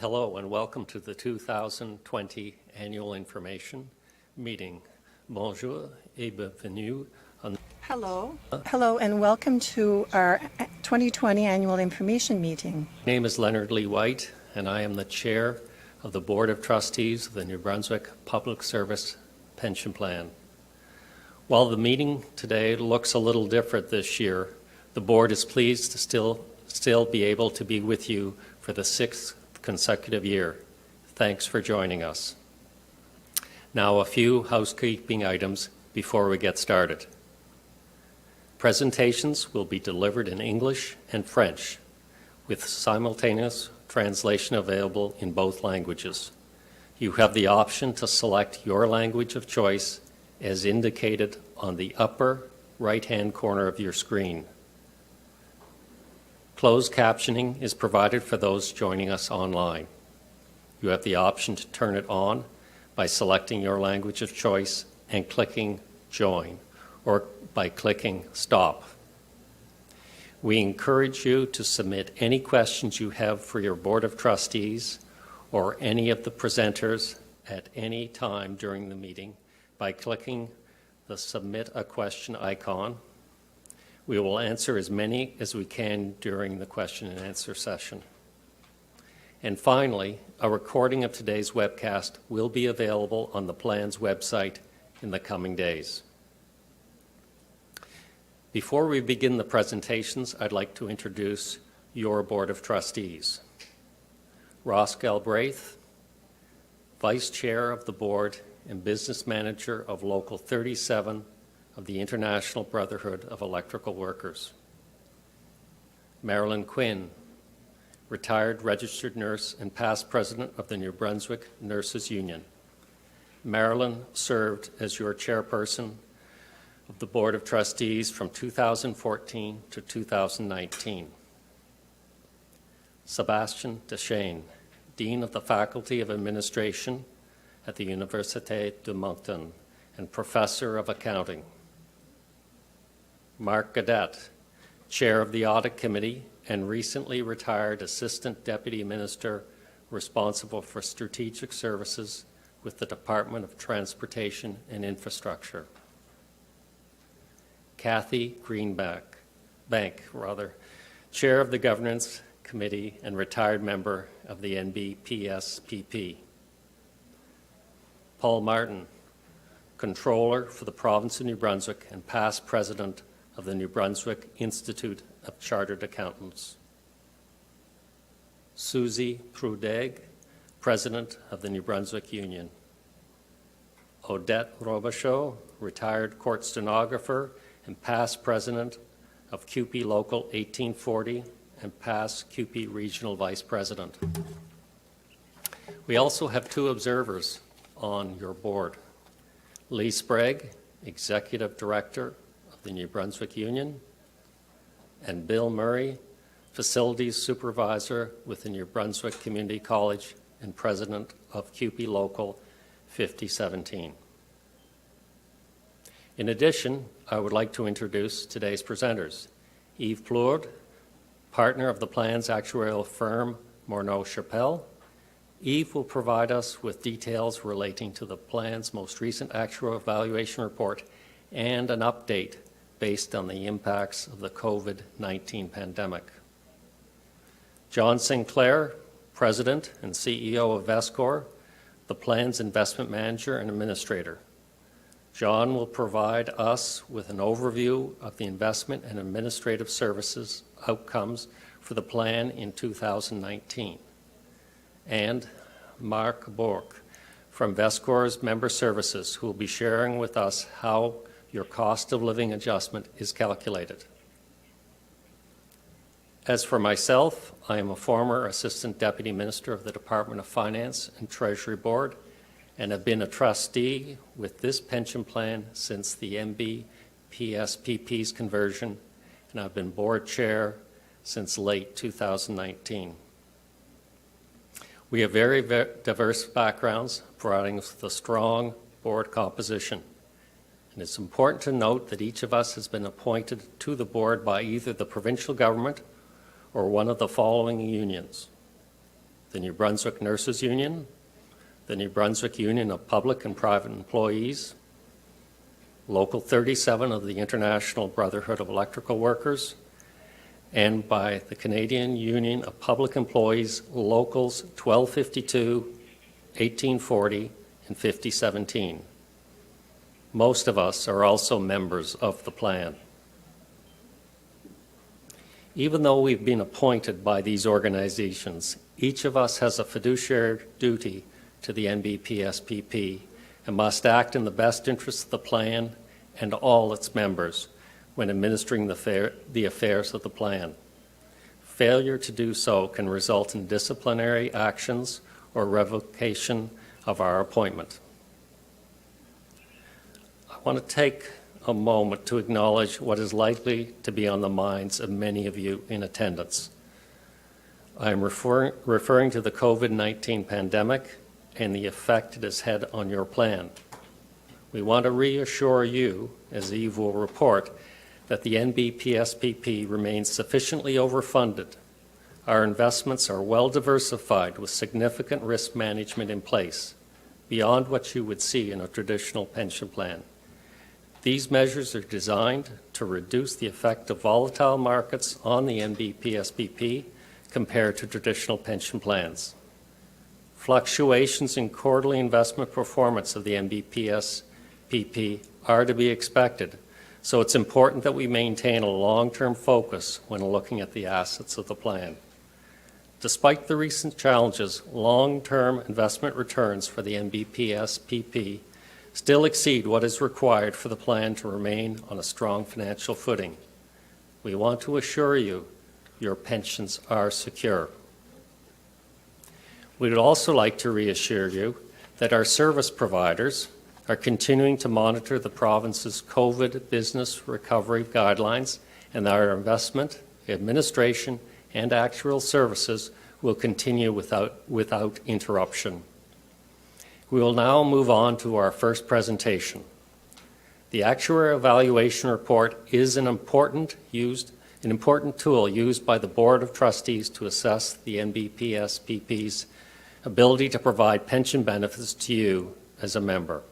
Hello and welcome to the 2020 Annual Information Meeting. Bonjour et bienvenue. Hello and welcome to our 2020 Annual Information Meeting. My name is Leonard Lee White and I am the Chair of the Board of Trustees of the New Brunswick Public Service Pension Plan. While the meeting today looks a little different this year, the Board is pleased to still be able to be with you for the 6th consecutive year. Thanks for joining us. Now a few housekeeping items before we get started. Presentations will be delivered in English and French with simultaneous translation available in both languages. You have the option to select your language of choice as indicated on the upper right-hand corner of your screen. Closed captioning is provided for those joining us online. You have the option to turn it on by selecting your language of choice and clicking Join, or by clicking Stop. We encourage you to submit any questions you have for your Board of Trustees or any of the presenters at any time during the meeting by clicking the Submit a Question icon. We will answer as many as we can during the question and answer session. And finally, a recording of today's webcast will be available on the plan's website in the coming days. Before we begin the presentations, I'd like to introduce your Board of Trustees. Ross Galbraith, Vice Chair of the Board and Business Manager of Local 37 of the International Brotherhood of Electrical Workers. Marilyn Quinn, retired registered nurse and past president of the New Brunswick Nurses Union. Marilyn served as your chairperson of the Board of Trustees from 2014 to 2019. Sebastian Deschênes, Dean of the Faculty of Administration at the Université de Moncton and Professor of Accounting. Mark Gadet, Chair of the Audit Committee and recently retired Assistant Deputy Minister responsible for Strategic Services with the Department of Transportation and Infrastructure. Kathy Greenbank, Chair of the Governance Committee and retired member of the NBPSPP. Paul Martin, Controller for the Province of New Brunswick and past President of the New Brunswick Institute of Chartered Accountants. Susie Prudeg, President of the New Brunswick Union. Odette Robichaud, retired court stenographer and past President of CUPE Local 1840 and past CUPE Regional Vice President. We also have two observers on your board. Lee Sprague, Executive Director of the New Brunswick Union, and Bill Murray, Facilities Supervisor with the New Brunswick Community College and President of CUPE Local 5017. In addition, I would like to introduce today's presenters. Yves Plourde, partner of the plan's actuarial firm, Morneau Chappelle. Yves will provide us with details relating to the plan's most recent actuarial evaluation report and an update based on the impacts of the COVID-19 pandemic. John Sinclair, President and CEO of Vescor, the plan's investment manager and administrator. John will provide us with an overview of the investment and administrative services outcomes for the plan in 2019. And Mark Bourque from Vescor's Member Services, who will be sharing with us how your cost of living adjustment is calculated. As for myself, I am a former Assistant Deputy Minister of the Department of Finance and Treasury Board and have been a trustee with this pension plan since the NBPSPP's conversion, and I've been board chair since late 2019. We have very diverse backgrounds, providing us with a strong board composition. And it's important to note that each of us has been appointed to the board by either the provincial government or one of the following unions: the New Brunswick Nurses Union, the New Brunswick Union of Public and Private Employees, Local 37 of the International Brotherhood of Electrical Workers, and by the Canadian Union of Public Employees, Locals 1252, 1840, and 5017. Most of us are also members of the plan. Even though we've been appointed by these organizations, each of us has a fiduciary duty to the NBPSPP and must act in the best interest of the plan and all its members when administering the affairs of the plan. Failure to do so can result in disciplinary actions or revocation of our appointment. I want to take a moment to acknowledge what is likely to be on the minds of many of you in attendance. I am referring to the COVID-19 pandemic and the effect it has had on your plan. We want to reassure you, as Eve will report, that the NBPSPP remains sufficiently overfunded. Our investments are well diversified with significant risk management in place, beyond what you would see in a traditional pension plan. These measures are designed to reduce the effect of volatile markets on the NBPSPP compared to traditional pension plans. Fluctuations in quarterly investment performance of the NBPSPP are to be expected, so it's important that we maintain a long-term focus when looking at the assets of the plan. Despite the recent challenges, long-term investment returns for the NBPSPP still exceed what is required for the plan to remain on a strong financial footing. We want to assure you your pensions are secure. We would also like to reassure you that our service providers are continuing to monitor the province's COVID business recovery guidelines, and that our investment, administration, and actuarial services will continue without interruption. We will now move on to our first presentation. The Actuarial Evaluation Report is an important tool used by the Board of Trustees to assess the NBPSPP's ability to provide pension benefits to you as a member.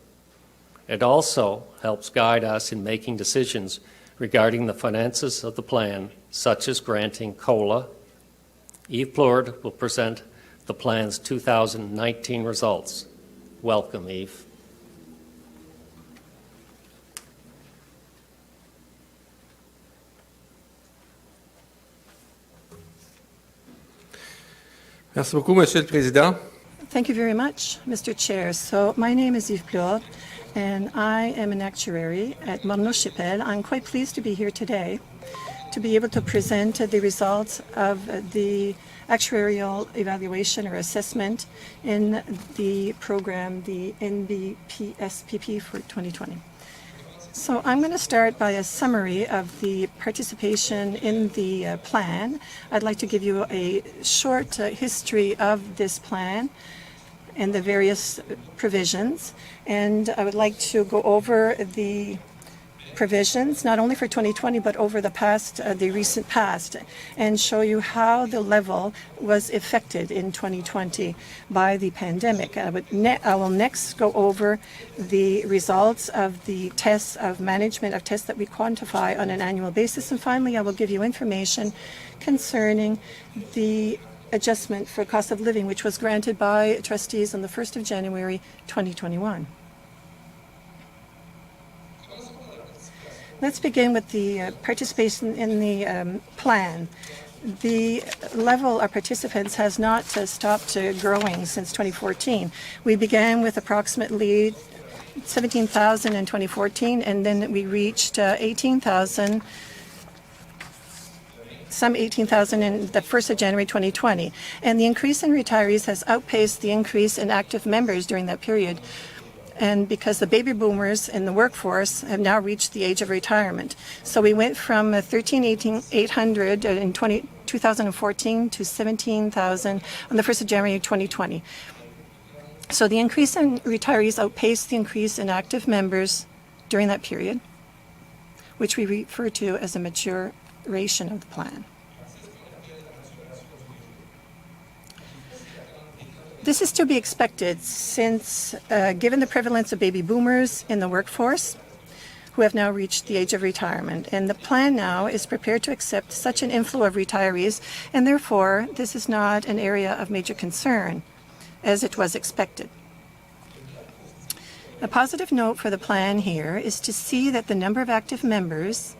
It also helps guide us in making decisions regarding the finances of the plan, such as granting COLA. Eve Plourde will present the plan's 2019 results. Welcome, Eve. Merci beaucoup, Monsieur le Président. Thank you very much, Mr. Chair. So my name is Yves Plourde, and I am an actuary at Morneau-Chapelle. I'm quite pleased to be here today to be able to present the results of the actuarial evaluation or assessment in the program, the NBPSPP for 2020. So I'm going to start by a summary of the participation in the plan. I'd like to give you a short history of this plan and the various provisions. And I would like to go over the provisions, not only for 2020, but over the recent past, and show you how the level was affected in 2020 by the pandemic. I will next go over the results of the tests of management of tests that we quantify on an annual basis. And finally, I will give you information concerning the adjustment for cost of living, which was granted by trustees on the 1st of January 2021. Let's begin with the participation in the plan. The level of participants has not stopped growing since 2014. We began with approximately 17,000 in 2014, and then we reached 18,000, some 18,000 in the 1st of January 2020. And the increase in retirees has outpaced the increase in active members during that period. And because the baby boomers in the workforce have now reached the age of retirement. So we went from 13,800 in 2014 to 17,000 on the 1st of January 2020. So the increase in retirees outpaced the increase in active members during that period, which we refer to as a maturation of the plan. This is to be expected since, given the prevalence of baby boomers in the workforce, who have now reached the age of retirement. And the plan now is prepared to accept such an inflow of retirees, and therefore this is not an area of major concern, as it was expected. A positive note for the plan here is to see that the number of active members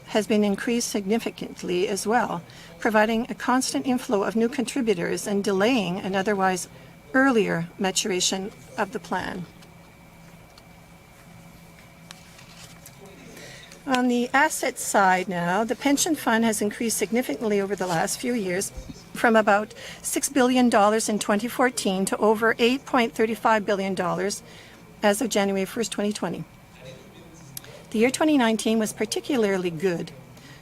has been increased significantly as well, providing a constant inflow of new contributors and delaying an otherwise earlier maturation of the plan. On the asset side now, the pension fund has increased significantly over the last few years, from about $6 billion in 2014 to over $8.35 billion as of January 1st, 2020. The year 2019 was particularly good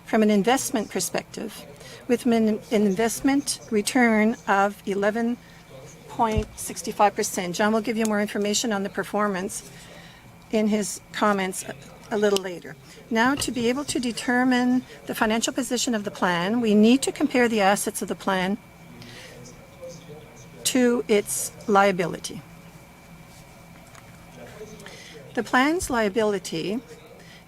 from an investment perspective, with an investment return of 11.65%. John will give you more information on the performance in his comments a little later. Now, to be able to determine the financial position of the plan, we need to compare the assets of the plan to its liability. The plan's liability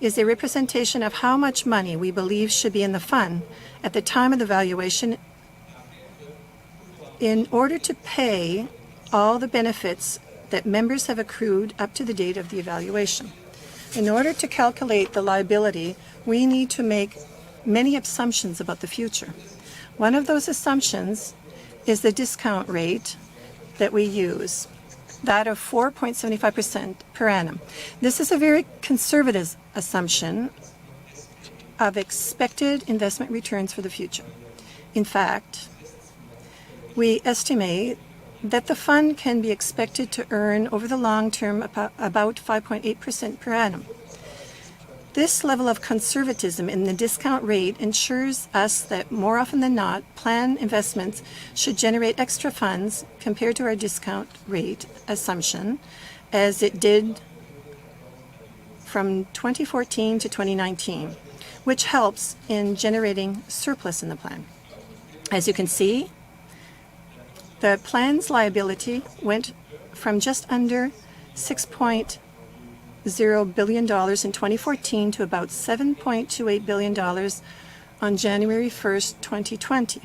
is a representation of how much money we believe should be in the fund at the time of the valuation in order to pay all the benefits that members have accrued up to the date of the evaluation. In order to calculate the liability, we need to make many assumptions about the future. One of those assumptions is the discount rate that we use, that of 4.75% per annum. This is a very conservative assumption of expected investment returns for the future. In fact, we estimate that the fund can be expected to earn over the long term about 5.8% per annum. This level of conservatism in the discount rate ensures us that more often than not, plan investments should generate extra funds compared to our discount rate assumption, as it did from 2014 to 2019, which helps in generating surplus in the plan. As you can see, the plan's liability went from just under $6.0 billion in 2014 to about $7.28 billion on January 1st, 2020.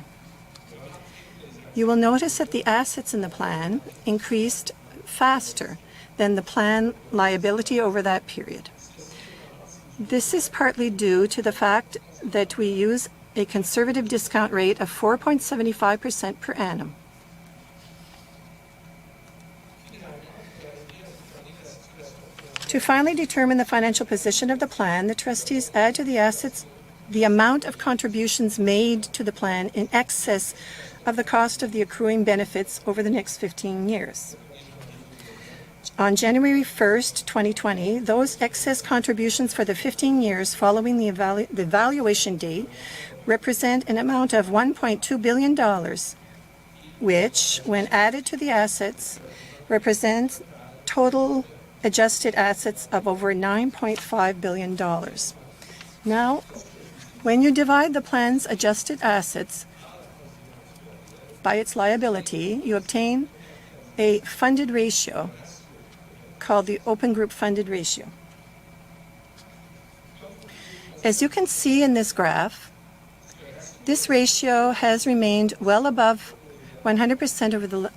You will notice that the assets in the plan increased faster than the plan liability over that period. This is partly due to the fact that we use a conservative discount rate of 4.75% per annum. To finally determine the financial position of the plan, the trustees add to the assets the amount of contributions made to the plan in excess of the cost of the accruing benefits over the next 15 years. On January 1st, 2020, those excess contributions for the 15 years following the valuation date represent an amount of $1.2 billion, which, when added to the assets, represents total adjusted assets of over $9.5 billion. Now, when you divide the plan's adjusted assets by its liability, you obtain a funded ratio called the open group funded ratio. As you can see in this graph, this ratio has remained well above 100% over the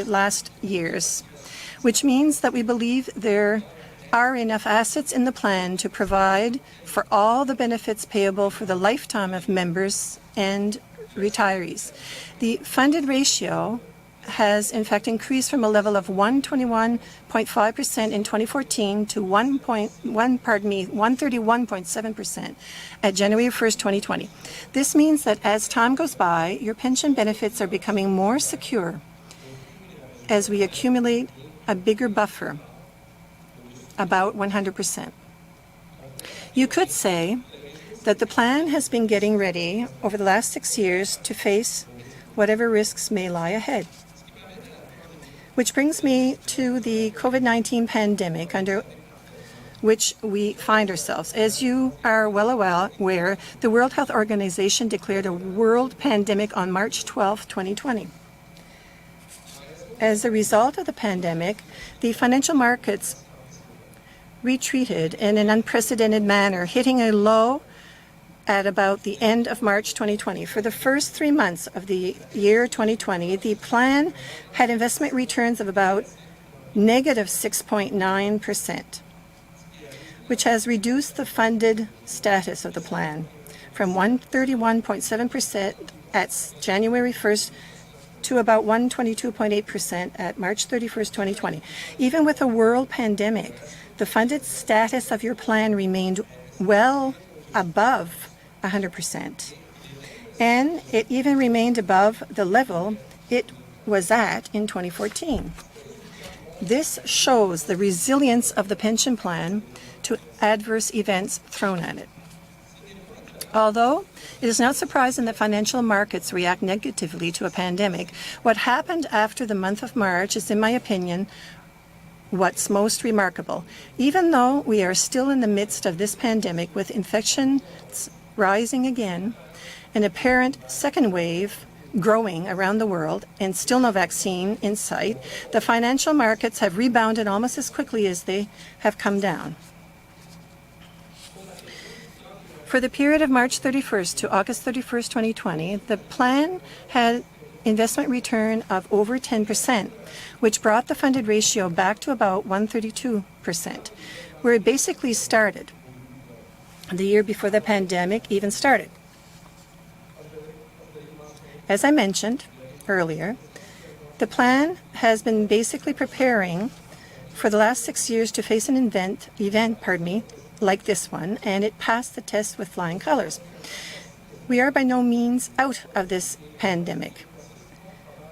last years, which means that we believe there are enough assets in the plan to provide for all the benefits payable for the lifetime of members and retirees. The funded ratio has in fact increased from a level of 121.5% in 2014 to 131.7% at January 1st, 2020. This means that as time goes by, your pension benefits are becoming more secure as we accumulate a bigger buffer, about 100%. You could say that the plan has been getting ready over the last 6 years to face whatever risks may lie ahead. Which brings me to the COVID-19 pandemic under which we find ourselves. As you are well aware, the World Health Organization declared a world pandemic on March 12, 2020. as a result of the pandemic, the financial markets retreated in an unprecedented manner, hitting a low at about the end of March 2020. For the first 3 months of the year 2020, the plan had investment returns of about negative 6.9%, which has reduced the funded status of the plan from 131.7% at January 1st to about 122.8% at March 31st, 2020. Even with a world pandemic, the funded status of your plan remained well above 100%. And it even remained above the level it was at in 2014. This shows the resilience of the pension plan to adverse events thrown at it. Although it is not surprising that financial markets react negatively to a pandemic, what happened after the month of March is, in my opinion, what's most remarkable. Even though we are still in the midst of this pandemic with infections rising again, an apparent second wave growing around the world, and still no vaccine in sight, the financial markets have rebounded almost as quickly as they have come down. For the period of March 31st to August 31st, 2020, the plan had investment return of over 10%, which brought the funded ratio back to about 132%, where it basically started the year before the pandemic even started. As I mentioned earlier, the plan has been basically preparing for the last 6 years to face an event like this one, and it passed the test with flying colors. We are by no means out of this pandemic,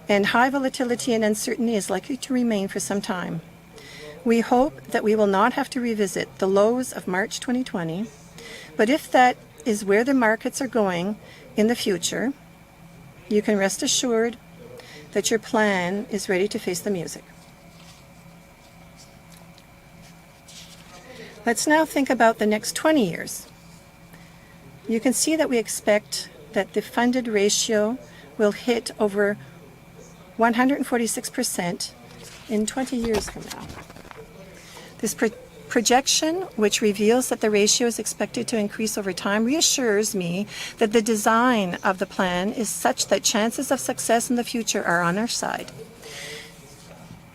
and high volatility and uncertainty is likely to remain for some time. We hope that we will not have to revisit the lows of March 2020, but if that is where the markets are going in the future, you can rest assured that your plan is ready to face the music. Let's now think about the next 20 years. You can see that we expect that the funded ratio will hit over 146% in 20 years from now. This projection, which reveals that the ratio is expected to increase over time, reassures me that the design of the plan is such that chances of success in the future are on our side.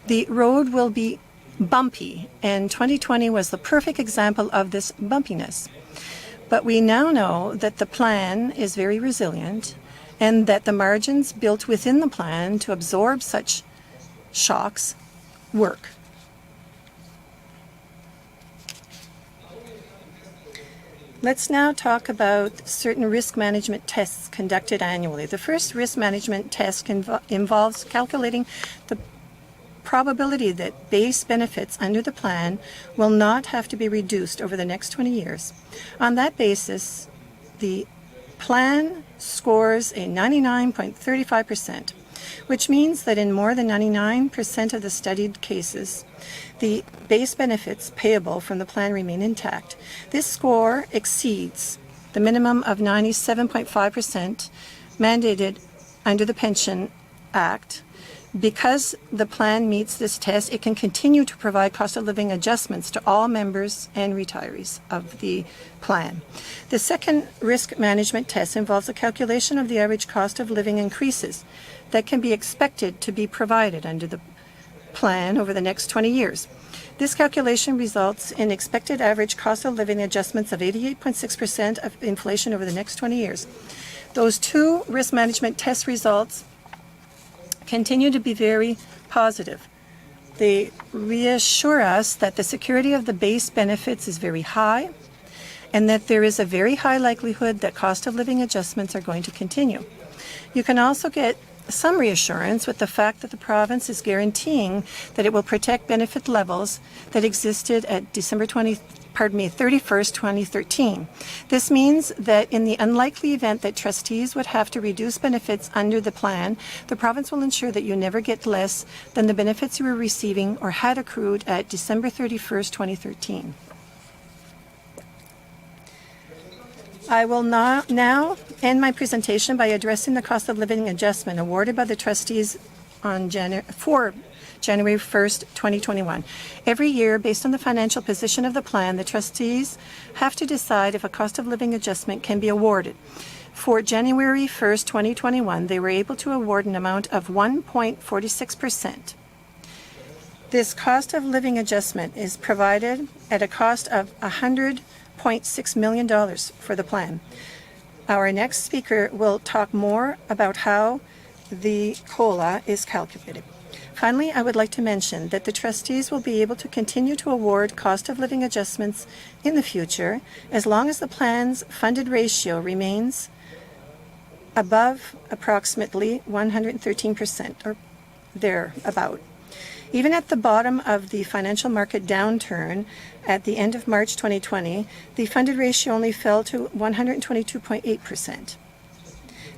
The road will be bumpy, and 2020 was the perfect example of this bumpiness. But we now know that the plan is very resilient and that the margins built within the plan to absorb such shocks work. Let's now talk about certain risk management tests conducted annually. The first risk management test involves calculating the probability that base benefits under the plan will not have to be reduced over the next 20 years. On that basis, the plan scores a 99.35%, which means that in more than 99% of the studied cases, the base benefits payable from the plan remain intact. This score exceeds the minimum of 97.5% mandated under the Pension Act. Because the plan meets this test, it can continue to provide cost of living adjustments to all members and retirees of the plan. The second risk management test involves a calculation of the average cost of living increases that can be expected to be provided under the plan over the next 20 years. This calculation results in expected average cost of living adjustments of 88.6% of inflation over the next 20 years. Those two risk management test results continue to be very positive. They reassure us that the security of the base benefits is very high and that there is a very high likelihood that cost of living adjustments are going to continue. You can also get some reassurance with the fact that the province is guaranteeing that it will protect benefit levels that existed at December 31st, 2013. This means that in the unlikely event that trustees would have to reduce benefits under the plan, the province will ensure that you never get less than the benefits you were receiving or had accrued at December 31st, 2013. I will now end my presentation by addressing the cost of living adjustment awarded by the trustees for January 1st, 2021. Every year, based on the financial position of the plan, the trustees have to decide if a cost of living adjustment can be awarded. For January 1st, 2021, they were able to award an amount of 1.46%. This cost of living adjustment is provided at a cost of $100.6 million for the plan. Our next speaker will talk more about how the COLA is calculated. Finally, I would like to mention that the trustees will be able to continue to award cost of living adjustments in the future as long as the plan's funded ratio remains above approximately 113% or thereabout. Even at the bottom of the financial market downturn at the end of March 2020, the funded ratio only fell to 122.8%.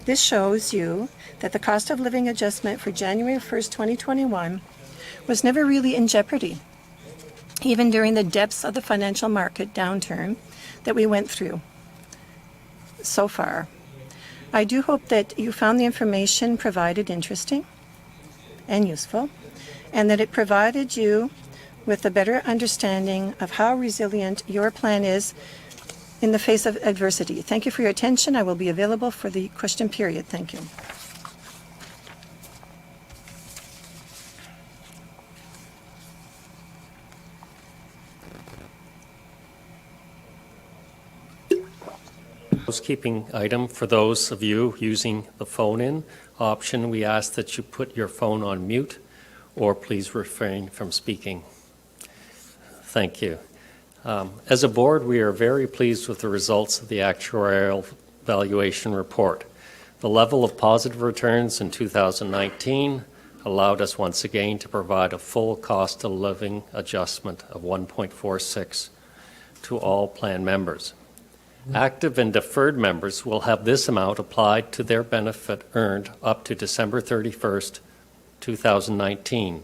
This shows you that the cost of living adjustment for January 1st, 2021 was never really in jeopardy, even during the depths of the financial market downturn that we went through so far. I do hope that you found the information provided interesting and useful, and that it provided you with a better understanding of how resilient your plan is in the face of adversity. Thank you for your attention. I will be available for the question period. Thank you. Housekeeping item for those of you using the phone-in option, we ask that you put your phone on mute or please refrain from speaking. Thank you. As a board, we are very pleased with the results of the actuarial valuation report. The level of positive returns in 2019 allowed us once again to provide a full cost of living adjustment of 1.46 to all plan members. Active and deferred members will have this amount applied to their benefit earned up to December 31st, 2019,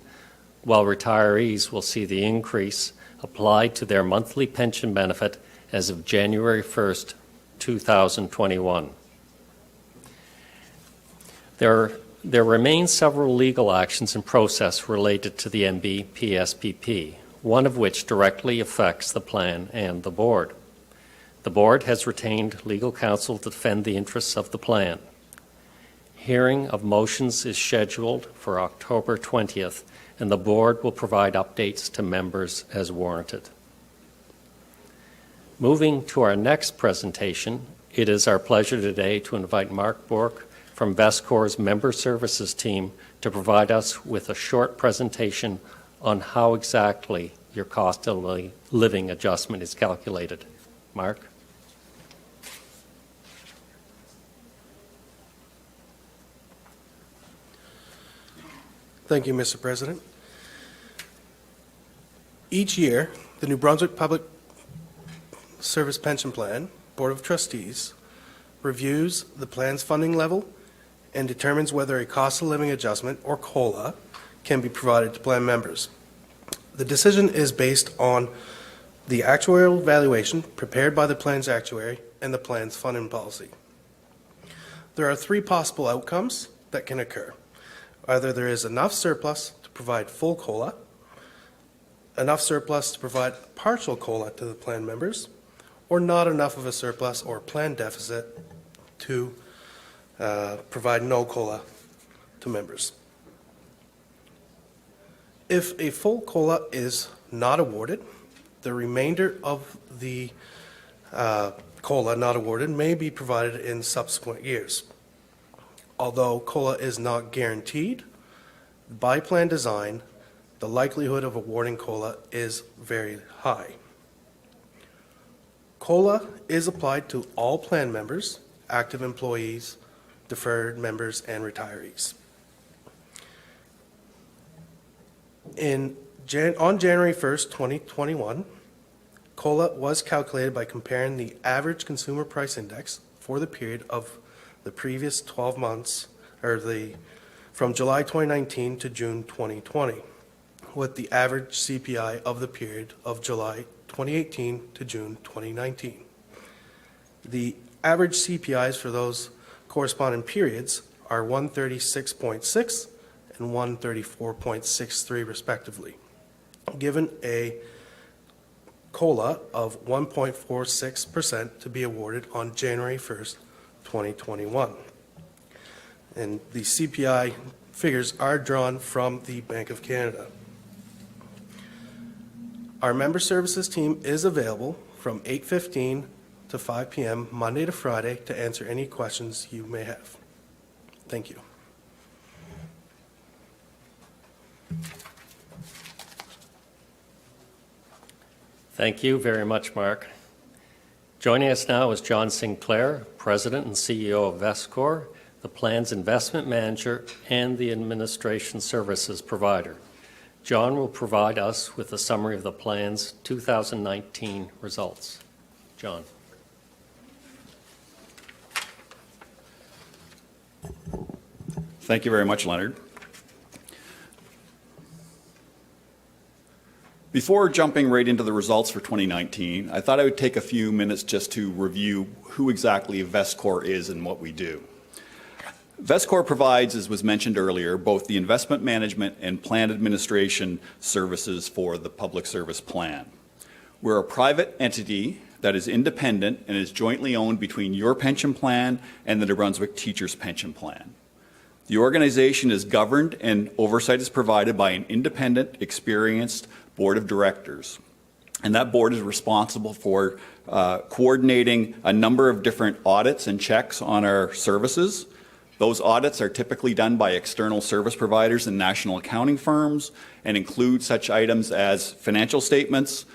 while retirees will see the increase applied to their monthly pension benefit as of January 1st, 2021. There remain several legal actions in process related to the NBPSPP, one of which directly affects the plan and the board. The board has retained legal counsel to defend the interests of the plan. Hearing of motions is scheduled for October 20th, and the board will provide updates to members as warranted. Moving to our next presentation, it is our pleasure today to invite Mark Bork from Vescor's Member Services team to provide us with a short presentation on how exactly your cost of living adjustment is calculated. Mark? Thank you, Mr. President. Each year, the New Brunswick Public Service Pension Plan Board of Trustees reviews the plan's funding level and determines whether a cost of living adjustment, or COLA, can be provided to plan members. The decision is based on the actuarial valuation prepared by the plan's actuary and the plan's funding policy. There are three possible outcomes that can occur. Either there is enough surplus to provide full COLA, enough surplus to provide partial COLA to the plan members, or not enough of a surplus or plan deficit to provide no COLA to members. If a full COLA is not awarded, the remainder of the COLA not awarded may be provided in subsequent years. Although COLA is not guaranteed, by plan design, the likelihood of awarding COLA is very high. COLA is applied to all plan members, active employees, deferred members, and retirees. On January 1st, 2021, COLA was calculated by comparing the average consumer price index for the period of the previous 12 months, or from July 2019 to June 2020, with the average CPI of the period of July 2018 to June 2019. The average CPIs for those corresponding periods are 136.6 and 134.63 respectively, given a COLA of 1.46% to be awarded on January 1st, 2021. And the CPI figures are drawn from the Bank of Canada. Our member services team is available from 8:15 to 5 p.m. Monday to Friday to answer any questions you may have. Thank you. Thank you very much, Mark. Joining us now is John Sinclair, President and CEO of Vestcor, the plan's investment manager and the administration services provider. John will provide us with a summary of the plan's 2019 results. John. Thank you very much, Leonard. Before jumping right into the results for 2019, I thought I would take a few minutes just to review who exactly Vestcor is and what we do. Vestcor provides, as was mentioned earlier, both the investment management and plan administration services for the public service plan. We're a private entity that is independent and is jointly owned between your pension plan and the New Brunswick Teachers' Pension Plan. The organization is governed and oversight is provided by an independent, experienced board of directors. And that board is responsible for coordinating a number of different audits and checks on our services. Those audits are typically done by external service providers and national accounting firms and include such items as financial statements,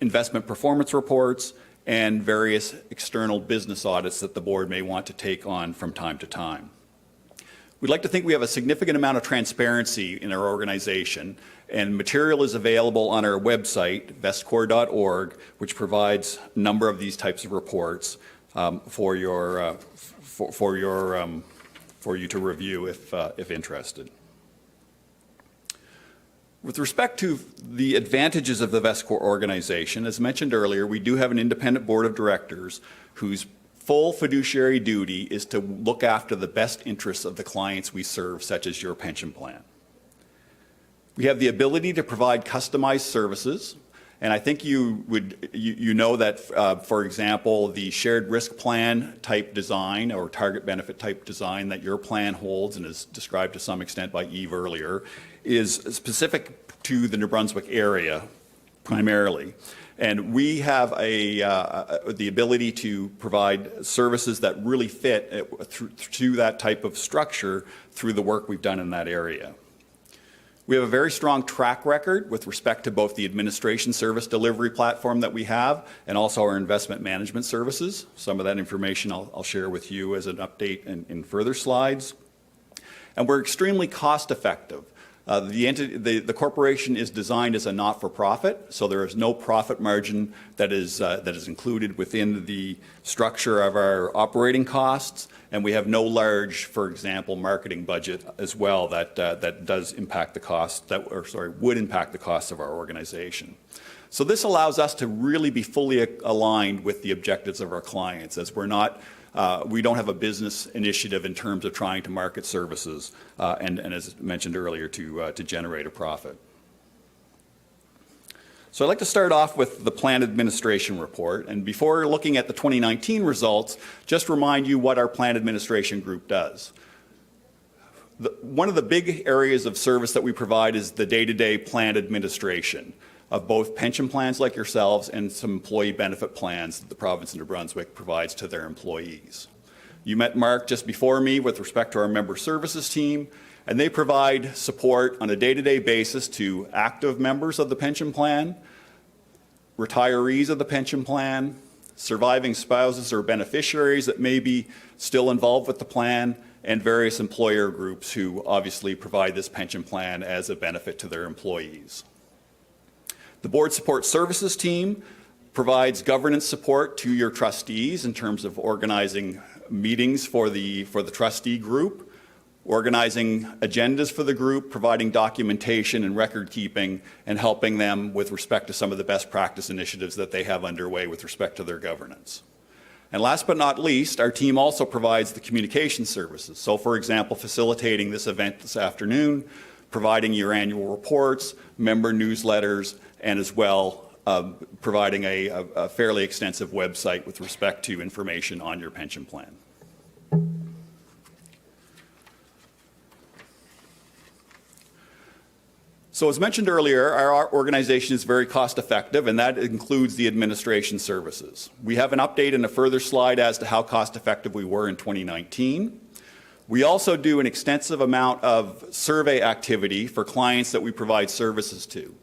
investment performance reports, and various external business audits that the board may want to take on from time to time. We'd like to think we have a significant amount of transparency in our organization, and material is available on our website, vestcor.org, which provides a number of these types of reports for you to review if interested. With respect to the advantages of the Vestcor organization, as mentioned earlier, we do have an independent board of directors whose full fiduciary duty is to look after the best interests of the clients we serve, such as your pension plan. We have the ability to provide customized services, and I think you know that, for example, the shared risk plan type design or target benefit type design that your plan holds and is described to some extent by Eve earlier is specific to the New Brunswick area primarily. And we have the ability to provide services that really fit through that type of structure through the work we've done in that area. We have a very strong track record with respect to both the administration service delivery platform that we have and also our investment management services. Some of that information I'll share with you as an update in further slides. And we're extremely cost effective. The corporation is designed as a not-for-profit, so there is no profit margin that is included within the structure of our operating costs, and we have no large, for example, marketing budget as well that does impact the cost would impact the costs of our organization. So this allows us to really be fully aligned with the objectives of our clients, as we don't have a business initiative in terms of trying to market services and as mentioned earlier, to generate a profit. So I'd like to start off with the plan administration report. And before looking at the 2019 results, just remind you what our plan administration group does. One of the big areas of service that we provide is the day-to-day plan administration of both pension plans like yourselves and some employee benefit plans that the province of New Brunswick provides to their employees. You met Mark just before me with respect to our member services team, and they provide support on a day-to-day basis to active members of the pension plan, retirees of the pension plan, surviving spouses or beneficiaries that may be still involved with the plan, and various employer groups who obviously provide this pension plan as a benefit to their employees. The Board Support Services team provides governance support to your trustees in terms of organizing meetings for the trustee group, organizing agendas for the group, providing documentation and record keeping, and helping them with respect to some of the best practice initiatives that they have underway with respect to their governance. And last but not least, our team also provides the communication services. So, for example, facilitating this event this afternoon, providing your annual reports, member newsletters, and as well providing a fairly extensive website with respect to information on your pension plan. So as mentioned earlier, our organization is very cost effective, and that includes the administration services. We have an update and a further slide as to how cost effective we were in 2019. We also do an extensive amount of survey activity for clients that we provide services to.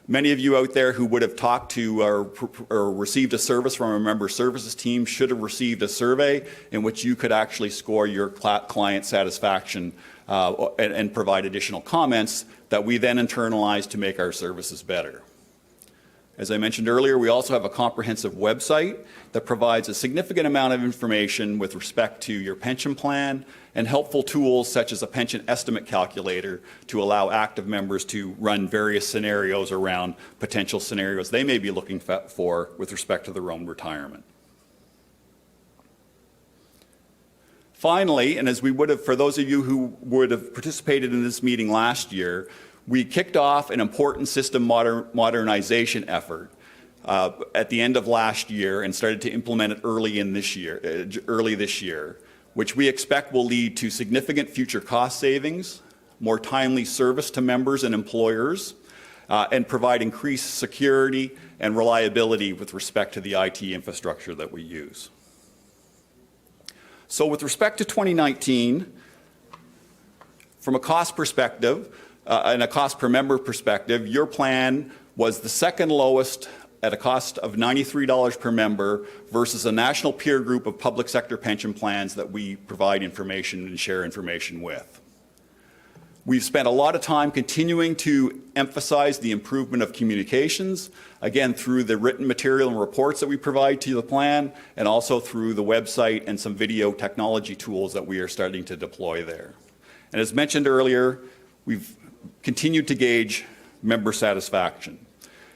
Many of you out there who would have talked to or received a service from a member services team should have received a survey in which you could actually score your client satisfaction and provide additional comments that we then internalize to make our services better. As I mentioned earlier, we also have a comprehensive website that provides a significant amount of information with respect to your pension plan and helpful tools such as a pension estimate calculator to allow active members to run various scenarios around potential scenarios they may be looking for with respect to their own retirement. Finally, and as we would have, for those of you who would have participated in this meeting last year, we kicked off an important system modernization effort at the end of last year and started to implement it early this year, which we expect will lead to significant future cost savings, more timely service to members and employers, and provide increased security and reliability with respect to the IT infrastructure that we use. So with respect to 2019, from a cost perspective and a cost per member perspective, your plan was the second lowest at a cost of $93 per member versus a national peer group of public sector pension plans that we provide information and share information with. We've spent a lot of time continuing to emphasize the improvement of communications, again, through the written material and reports that we provide to the plan, and also through the website and some video technology tools that we are starting to deploy there. And as mentioned earlier, we've continued to gauge member satisfaction.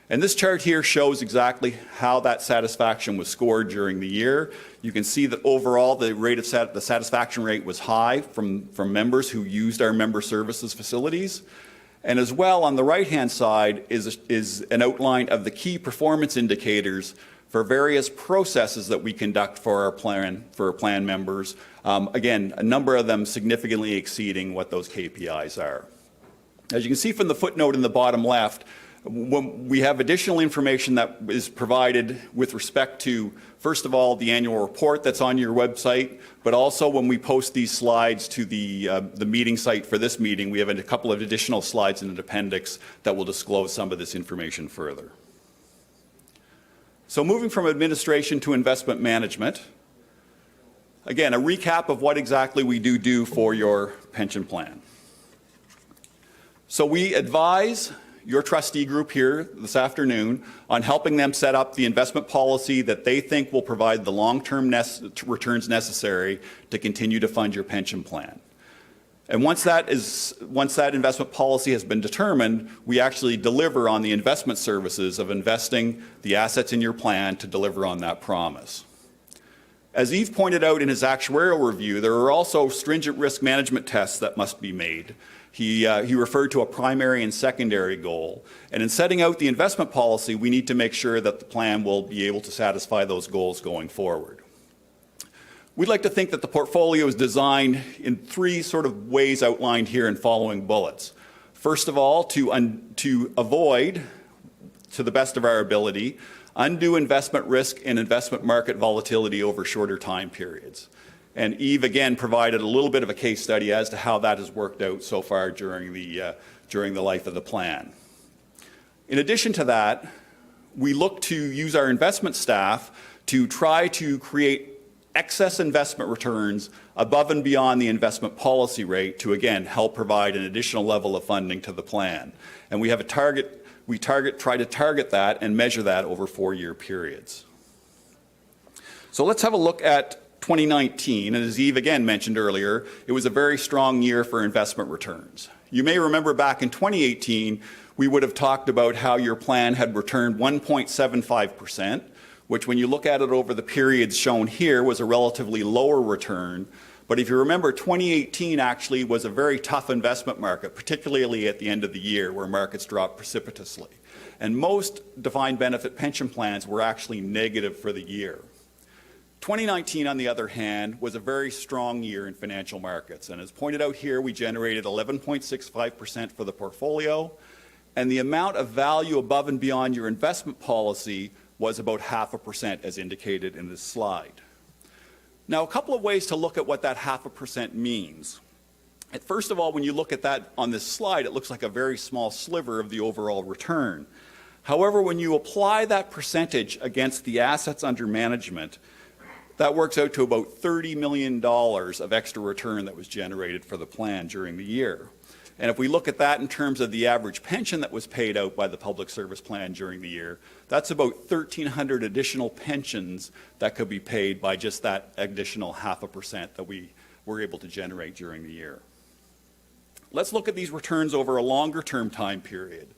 And this chart here shows exactly how that satisfaction was scored during the year. You can see that overall the satisfaction rate was high from members who used our member services facilities. And as well, on the right-hand side is an outline of the key performance indicators for various processes that we conduct for our plan members. Again, a number of them significantly exceeding what those KPIs are. As you can see from the footnote in the bottom left, we have additional information that is provided with respect to, first of all, the annual report that's on your website, but also when we post these slides to the meeting site for this meeting, we have a couple of additional slides in an appendix that will disclose some of this information further. So moving from administration to investment management, again, a recap of what exactly we do for your pension plan. So we advise your trustee group here this afternoon on helping them set up the investment policy that they think will provide the long-term returns necessary to continue to fund your pension plan. And once that investment policy has been determined, we actually deliver on the investment services of investing the assets in your plan to deliver on that promise. As Yves pointed out in his actuarial review, there are also stringent risk management tests that must be made. He referred to a primary and secondary goal. And in setting out the investment policy, we need to make sure that the plan will be able to satisfy those goals going forward. We'd like to think that the portfolio is designed in three sort of ways outlined here in following bullets. First of all, to avoid, to the best of our ability, undue investment risk and investment market volatility over shorter time periods. And Yves, again, provided a little bit of a case study as to how that has worked out so far during the life of the plan. In addition to that, we look to use our investment staff to try to create excess investment returns above and beyond the investment policy rate to, again, help provide an additional level of funding to the plan. And we have a target, try to target that and measure that over 4-year periods. So let's have a look at 2019, and as Yves again mentioned earlier, it was a very strong year for investment returns. You may remember back in 2018, we would have talked about how your plan had returned 1.75%, which when you look at it over the periods shown here was a relatively lower return. But if you remember, 2018 actually was a very tough investment market, particularly at the end of the year where markets dropped precipitously. And most defined benefit pension plans were actually negative for the year. 2019, on the other hand, was a very strong year in financial markets. And as pointed out here, we generated 11.65% for the portfolio, and the amount of value above and beyond your investment policy was about 0.5%, as indicated in this slide. Now, a couple of ways to look at what that 0.5% means. First of all, when you look at that on this slide, it looks like a very small sliver of the overall return. However, when you apply that percentage against the assets under management, that works out to about $30 million of extra return that was generated for the plan during the year. And if we look at that in terms of the average pension that was paid out by the public service plan during the year, that's about 1,300 additional pensions that could be paid by just that additional 0.5% that we were able to generate during the year. Let's look at these returns over a longer term time period.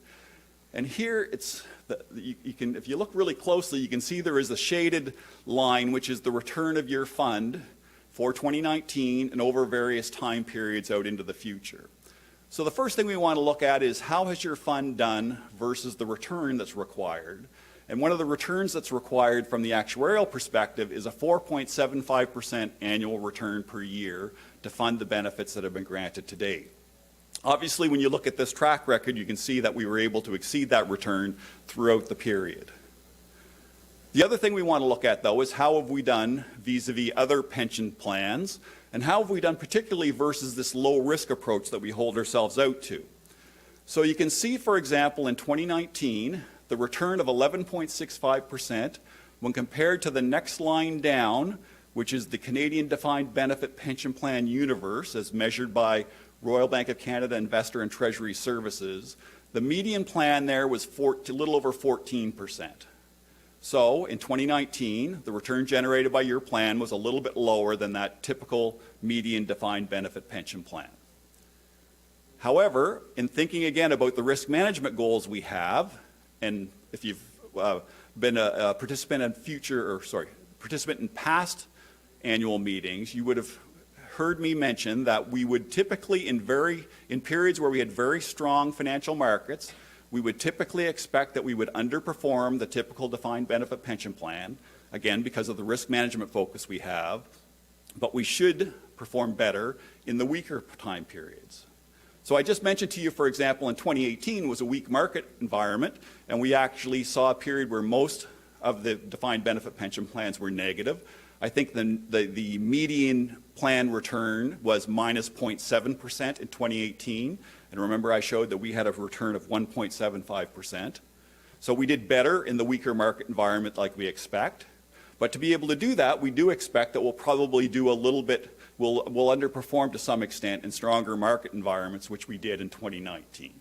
And here if you look really closely, you can see there is a shaded line, which is the return of your fund for 2019 and over various time periods out into the future. So the first thing we want to look at is how has your fund done versus the return that's required. And one of the returns that's required from the actuarial perspective is a 4.75% annual return per year to fund the benefits that have been granted to date. Obviously, when you look at this track record, you can see that we were able to exceed that return throughout the period. The other thing we want to look at, though, is how have we done vis-a-vis other pension plans, and how have we done particularly versus this low-risk approach that we hold ourselves out to. So you can see, for example, in 2019, the return of 11.65% when compared to the next line down, which is the Canadian Defined Benefit Pension Plan universe as measured by Royal Bank of Canada Investor and Treasury Services. The median plan there was a little over 14%. So in 2019, the return generated by your plan was a little bit lower than that typical median defined benefit pension plan. However, in thinking again about the risk management goals we have, and if you've been a participant in past annual meetings, you would have heard me mention that we would typically, in periods where we had very strong financial markets, we would typically expect that we would underperform the typical defined benefit pension plan, again, because of the risk management focus we have, but we should perform better in the weaker time periods. So I just mentioned to you, for example, in 2018 was a weak market environment, and we actually saw a period where most of the defined benefit pension plans were negative. I think the median plan return was minus 0.7% in 2018. And remember, I showed that we had a return of 1.75%. So we did better in the weaker market environment like we expect. But to be able to do that, we do expect that we'll probably do a little bit, we'll underperform to some extent in stronger market environments, which we did in 2019.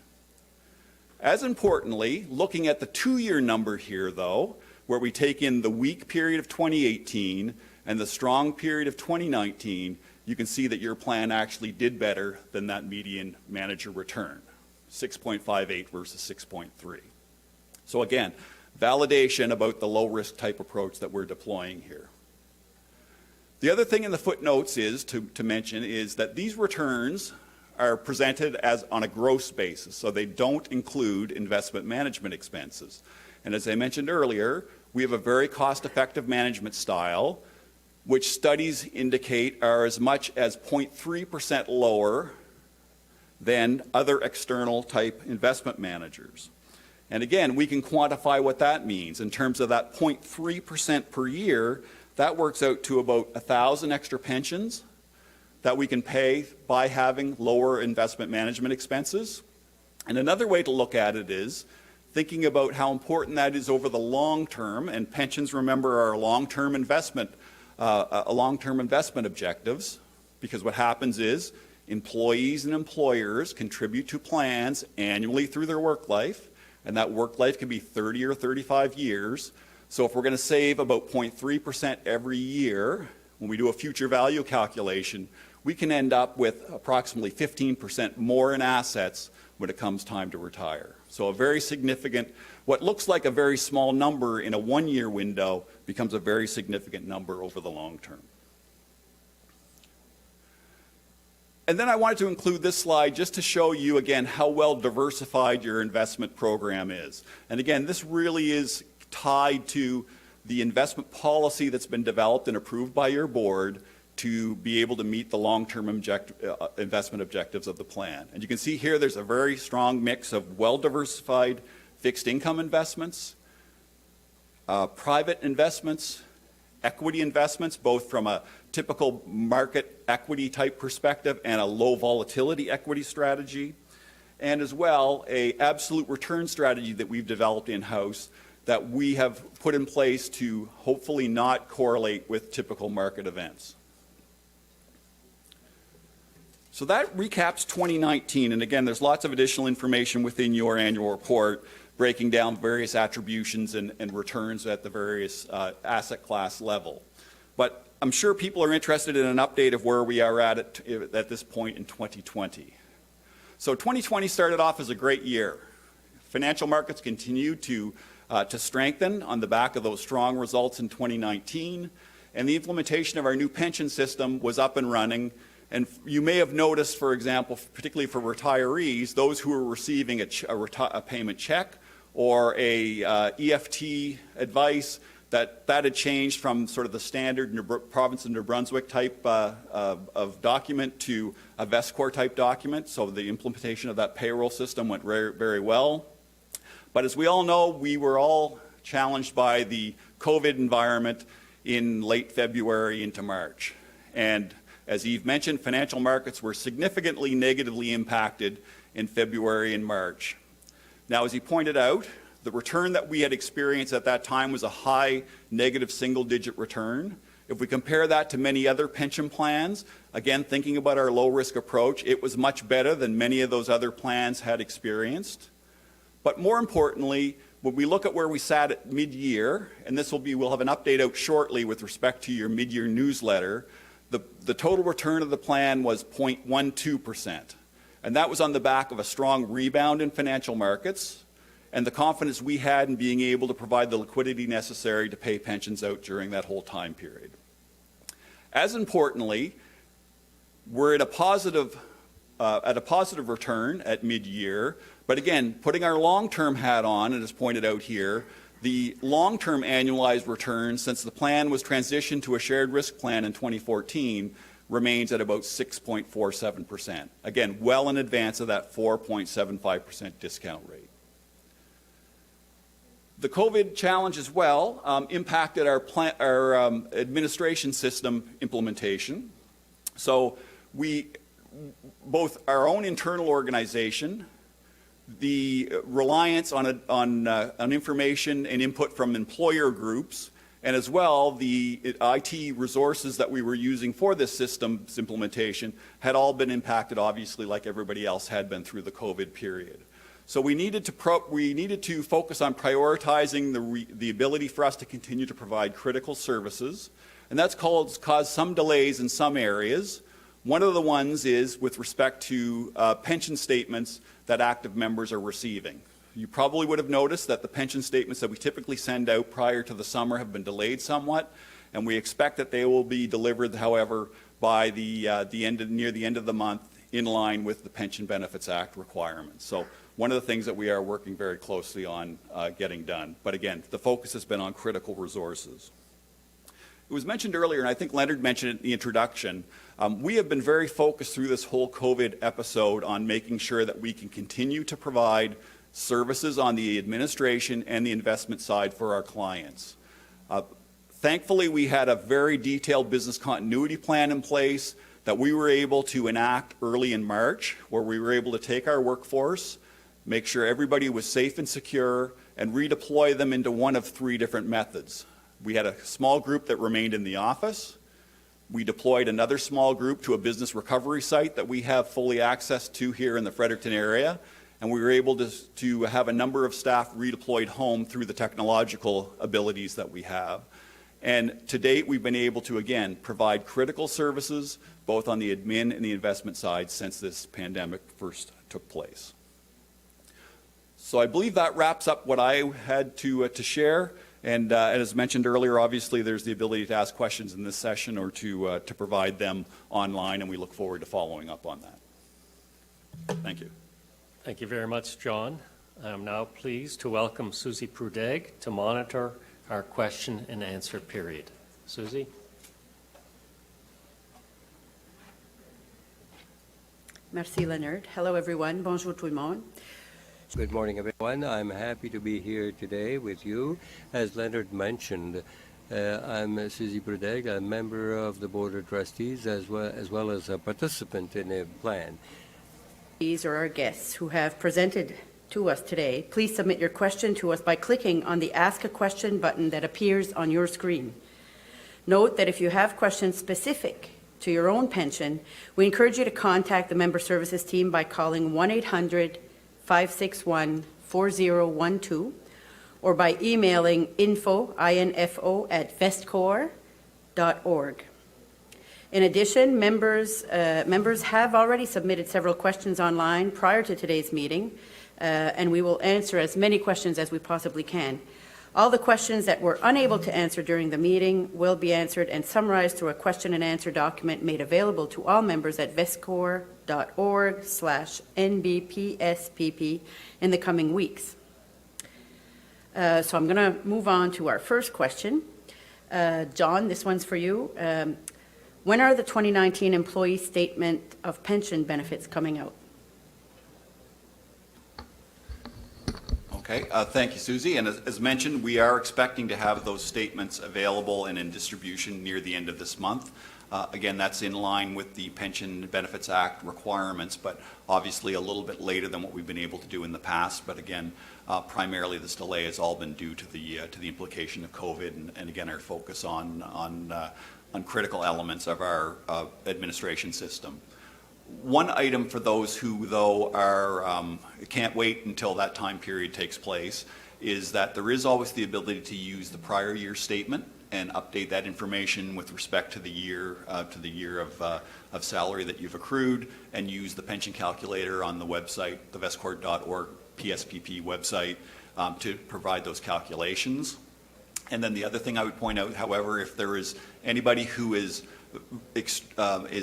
As importantly, looking at the 2-year number here, though, where we take in the weak period of 2018 and the strong period of 2019, you can see that your plan actually did better than that median manager return, 6.58 versus 6.3. So again, validation about the low-risk type approach that we're deploying here. The other thing in the footnotes is to mention is that these returns are presented as on a gross basis, so they don't include investment management expenses. And as I mentioned earlier, we have a very cost-effective management style, which studies indicate are as much as 0.3% lower than other external type investment managers. And again, we can quantify what that means. In terms of that 0.3% per year, that works out to about 1,000 extra pensions that we can pay by having lower investment management expenses. And another way to look at it is thinking about how important that is over the long term, and pensions, remember, are long-term investment objectives, because what happens is employees and employers contribute to plans annually through their work life, and that work life can be 30 or 35 years. So if we're going to save about 0.3% every year, when we do a future value calculation, we can end up with approximately 15% more in assets when it comes time to retire. So a very significant, what looks like a very small number in a one-year window becomes a very significant number over the long term. And then I wanted to include this slide just to show you again how well diversified your investment program is. And again, this really is tied to the investment policy that's been developed and approved by your board to be able to meet the long-term investment objectives of the plan. And you can see here there's a very strong mix of well-diversified fixed income investments, private investments, equity investments, both from a typical market equity type perspective and a low volatility equity strategy, and as well a absolute return strategy that we've developed in-house that we have put in place to hopefully not correlate with typical market events. So that recaps 2019, and again, there's lots of additional information within your annual report breaking down various attributions and returns at the various asset class level. But I'm sure people are interested in an update of where we are at this point in 2020. So 2020 started off as a great year. Financial markets continued to strengthen on the back of those strong results in 2019, and the implementation of our new pension system was up and running. And you may have noticed, for example, particularly for retirees, those who were receiving a payment check or a EFT advice, that had changed from sort of the standard province of New Brunswick type of document to a VESCOR type document. So the implementation of that payroll system went very, very well. But as we all know, we were all challenged by the COVID environment in late February into March. And as Eve mentioned, financial markets were significantly negatively impacted in February and March. Now, as he pointed out, the return that we had experienced at that time was a high negative single-digit return. If we compare that to many other pension plans, again, thinking about our low-risk approach, it was much better than many of those other plans had experienced. But more importantly, when we look at where we sat at mid-year, and we'll have an update out shortly with respect to your mid-year newsletter, the total return of the plan was 0.12%. And that was on the back of a strong rebound in financial markets and the confidence we had in being able to provide the liquidity necessary to pay pensions out during that whole time period. As importantly, we're at a positive return at mid-year, but again, putting our long-term hat on, and as pointed out here, the long-term annualized return since the plan was transitioned to a shared risk plan in 2014 remains at about 6.47%. Again, well in advance of that 4.75% discount rate. The COVID challenge as well impacted our administration system implementation. So both our own internal organization, the reliance on information and input from employer groups, and as well the IT resources that we were using for this system's implementation had all been impacted, obviously, like everybody else had been through the COVID period. So we needed to focus on prioritizing the ability for us to continue to provide critical services, and that's caused some delays in some areas. One of the ones is with respect to pension statements that active members are receiving. You probably would have noticed that the pension statements that we typically send out prior to the summer have been delayed somewhat, and we expect that they will be delivered, however, by near the end of the month, in line with the Pension Benefits Act requirements. So one of the things that we are working very closely on getting done. But again, the focus has been on critical resources. It was mentioned earlier, and I think Leonard mentioned it in the introduction, we have been very focused through this whole COVID episode on making sure that we can continue to provide services on the administration and the investment side for our clients. Thankfully, we had a very detailed business continuity plan in place that we were able to enact early in March, where we were able to take our workforce, make sure everybody was safe and secure, and redeploy them into one of three different methods. We had a small group that remained in the office. We deployed another small group to a business recovery site that we have fully access to here in the Fredericton area, and we were able to have a number of staff redeployed home through the technological abilities that we have. And to date, we've been able to, again, provide critical services, both on the admin and the investment side, since this pandemic first took place. So I believe that wraps up what I had to share. And as mentioned earlier, obviously there's the ability to ask questions in this session or to provide them online, and we look forward to following up on that. Thank you. Thank you very much, John. I am now pleased to welcome Susie Prudeg to monitor our question and answer period. Susie? Merci, Leonard. Hello, everyone. Bonjour tout le monde. Good morning, everyone. I'm happy to be here today with you. As Leonard mentioned, I'm Susie Prudeg, a member of the Board of Trustees, as well as a participant in the plan. These are our guests who have presented to us today. Please submit your question to us by clicking on the Ask a Question button that appears on your screen. Note that if you have questions specific to your own pension, we encourage you to contact the Member Services team by calling 1-800-561-4012 or by emailing info@vestcor.org. In addition, members have already submitted several questions online prior to today's meeting, and we will answer as many questions as we possibly can. All the questions that we're unable to answer during the meeting will be answered and summarized through a question and answer document made available to all members at vestcor.org/NBPSPP in the coming weeks. So I'm going to move on to our first question. John, this one's for you. When are the 2019 Employee Statement of Pension Benefits coming out? Okay, thank you, Susie. And as mentioned, we are expecting to have those statements available and in distribution near the end of this month. Again, that's in line with the Pension Benefits Act requirements, but obviously a little bit later than what we've been able to do in the past. But again, primarily this delay has all been due to the implication of COVID, and again, our focus on critical elements of our administration system. One item for those who, though, can't wait until that time period takes place is that there is always the ability to use the prior year statement and update that information with respect to the year of salary that you've accrued, and use the pension calculator on the website, the vestcor.org PSPP website, to provide those calculations. And then the other thing I would point out, however, if there is anybody who is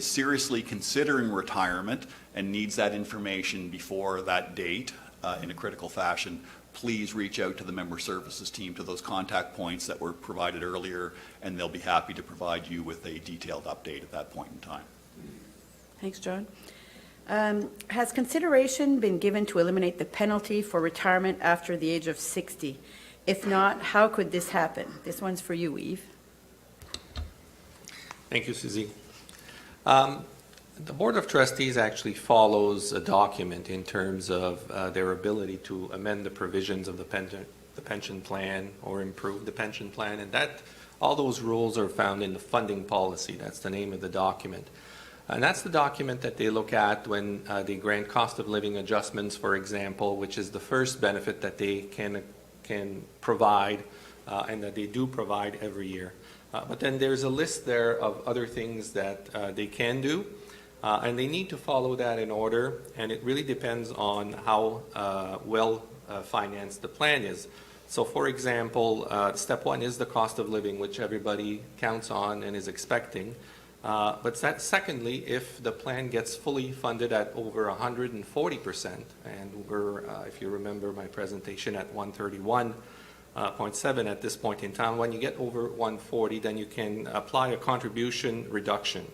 seriously considering retirement and needs that information before that date in a critical fashion, please reach out to the Member Services team, to those contact points that were provided earlier, and they'll be happy to provide you with a detailed update at that point in time. Thanks, John. Has consideration been given to eliminate the penalty for retirement after the age of 60? If not, how could this happen? This one's for you, Yves. Thank you, Susie. The Board of Trustees actually follows a document in terms of their ability to amend the provisions of the pension plan or improve the pension plan, and that all those rules are found in the funding policy. That's the name of the document. And that's the document that they look at when they grant cost of living adjustments, for example, which is the first benefit that they can provide and that they do provide every year. But then there's a list there of other things that they can do, and they need to follow that in order, and it really depends on how well financed the plan is. So for example, step one is the cost of living, which everybody counts on and is expecting. But secondly, if the plan gets fully funded at over 140%, and we're, if you remember my presentation, at 131.7 at this point in time, when you get over 140, then you can apply a contribution reduction.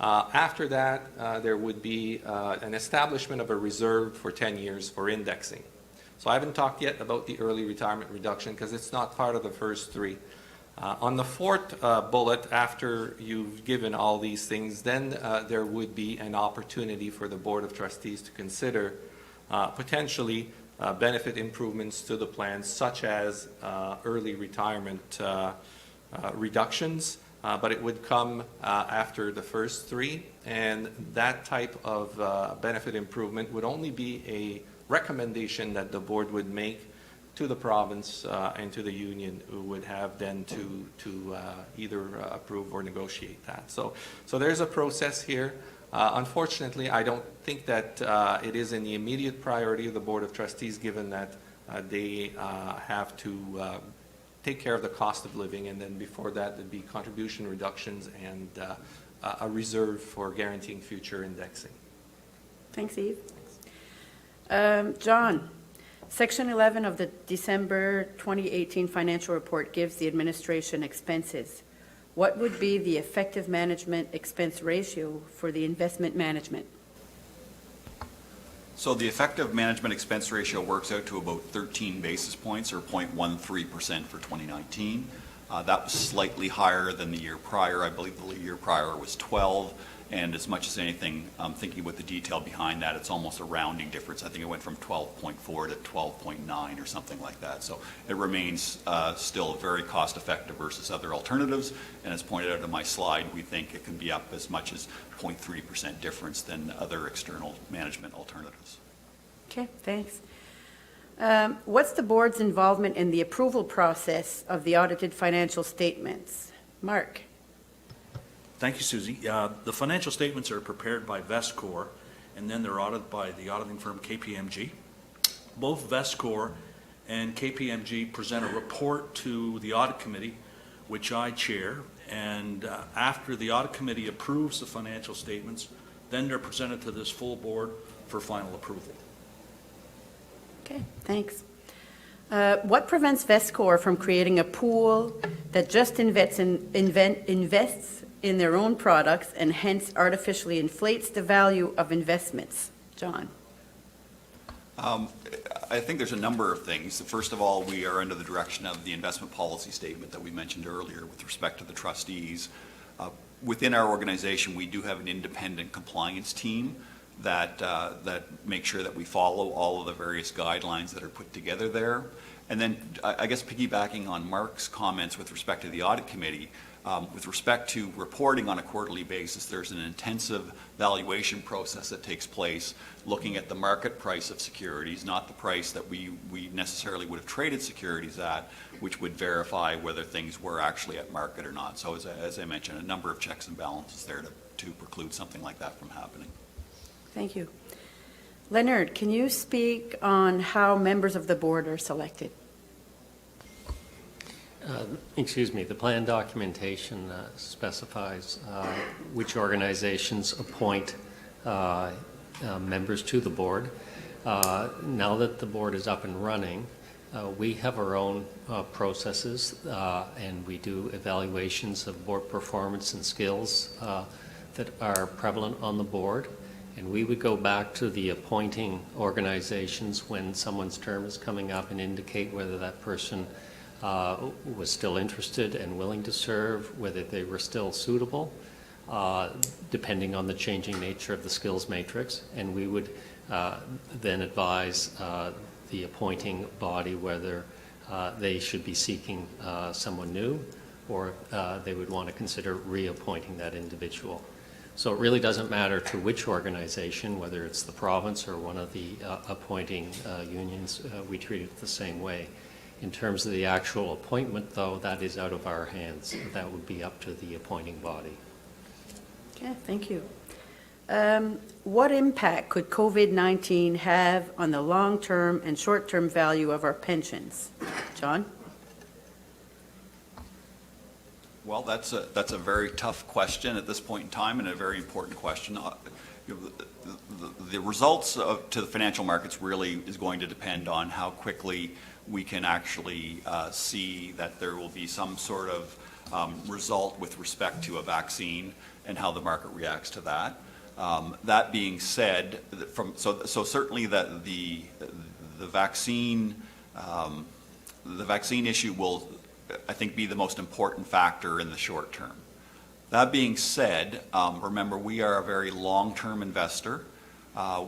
After that, there would be an establishment of a reserve for 10 years for indexing. So I haven't talked yet about the early retirement reduction because it's not part of the first three. On the fourth bullet, after you've given all these things, then there would be an opportunity for the Board of Trustees to consider potentially benefit improvements to the plan, such as early retirement reductions, but it would come after the first three, and that type of benefit improvement would only be a recommendation that the board would make to the province and to the union, who would have then to either approve or negotiate that. So there's a process here. Unfortunately, I don't think that it is in the immediate priority of the Board of Trustees, given that they have to take care of the cost of living, and then before that, there'd be contribution reductions and a reserve for guaranteeing future indexing. Thanks, Eve. John, Section 11 of the December 2018 financial report gives the administration expenses. What would be the effective management expense ratio for the investment management? So the effective management expense ratio works out to about 13 basis points, or 0.13% for 2019. That was slightly higher than the year prior. I believe the year prior was 12. And as much as anything, thinking about the detail behind that, it's almost a rounding difference. I think it went from 12.4 to 12.9 or something like that. So it remains still very cost effective versus other alternatives. And as pointed out in my slide, we think it can be up as much as 0.3% difference than other external management alternatives. Okay, thanks. What's the board's involvement in the approval process of the audited financial statements? Mark? Thank you, Susie. The financial statements are prepared by VESCOR, and then they're audited by the auditing firm KPMG. Both VESCOR and KPMG present a report to the audit committee, which I chair, and after the audit committee approves the financial statements, then they're presented to this full board for final approval. Okay, thanks. What prevents VESCOR from creating a pool that just invests in their own products and hence artificially inflates the value of investments? John? I think there's a number of things. First of all, we are under the direction of the investment policy statement that we mentioned earlier with respect to the trustees. Within our organization, we do have an independent compliance team that make sure that we follow all of the various guidelines that are put together there. And then I guess piggybacking on Mark's comments with respect to the audit committee, with respect to reporting on a quarterly basis, there's an intensive valuation process that takes place looking at the market price of securities, not the price that we necessarily would have traded securities at, which would verify whether things were actually at market or not. So as I mentioned, a number of checks and balances there to preclude something like that from happening. Thank you. Leonard, can you speak on how members of the board are selected? Excuse me, the plan documentation specifies which organizations appoint members to the board. Now that the board is up and running, we have our own processes and we do evaluations of board performance and skills that are prevalent on the board. And we would go back to the appointing organizations when someone's term is coming up and indicate whether that person was still interested and willing to serve, whether they were still suitable, depending on the changing nature of the skills matrix. And we would then advise the appointing body whether they should be seeking someone new or they would want to consider reappointing that individual. So it really doesn't matter to which organization, whether it's the province or one of the appointing unions, we treat it the same way. In terms of the actual appointment, though, that is out of our hands. That would be up to the appointing body. Okay, thank you. What impact could COVID-19 have on the long-term and short-term value of our pensions? John? Well, that's a very tough question at this point in time, and a very important question. The results to the financial markets really is going to depend on how quickly we can actually see that there will be some sort of result with respect to a vaccine and how the market reacts to that. That being said, so certainly that the vaccine issue will, I think, be the most important factor in the short term. That being said, remember, we are a very long-term investor.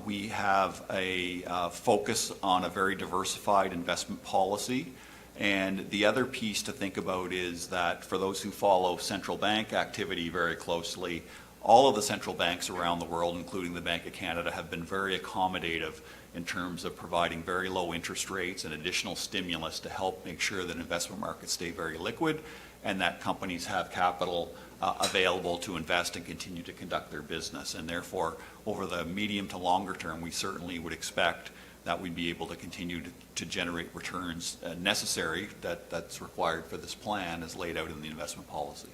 We have a focus on a very diversified investment policy. And the other piece to think about is that for those who follow central bank activity very closely, all of the central banks around the world, including the Bank of Canada, have been very accommodative in terms of providing very low interest rates and additional stimulus to help make sure that investment markets stay very liquid and that companies have capital available to invest and continue to conduct their business. And therefore, over the medium to longer term, we certainly would expect that we'd be able to continue to generate returns necessary that's required for this plan as laid out in the investment policy.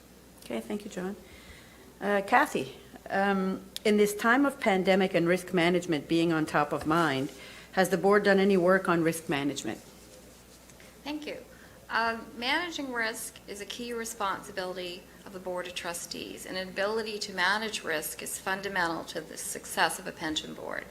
Okay, thank you, John. Kathy, in this time of pandemic and risk management being on top of mind, has the board done any work on risk management? Thank you. Managing risk is a key responsibility of the Board of Trustees, and an ability to manage risk is fundamental to the success of a pension board.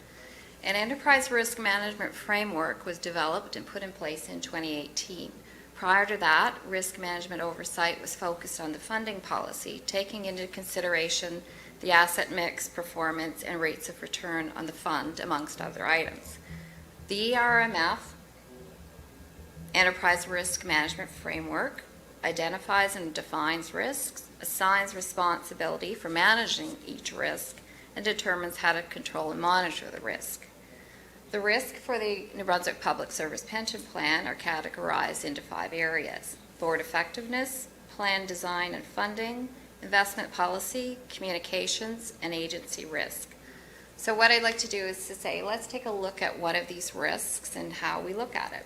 An enterprise risk management framework was developed and put in place in 2018. Prior to that, risk management oversight was focused on the funding policy, taking into consideration the asset mix, performance, and rates of return on the fund, amongst other items. The ERMF Enterprise Risk Management Framework identifies and defines risks, assigns responsibility for managing each risk, and determines how to control and monitor the risk. The risk for the New Brunswick Public Service Pension Plan are categorized into 5 areas: board effectiveness, plan design and funding, investment policy, communications, and agency risk. So what I'd like to do is to say, let's take a look at one of these risks and how we look at it.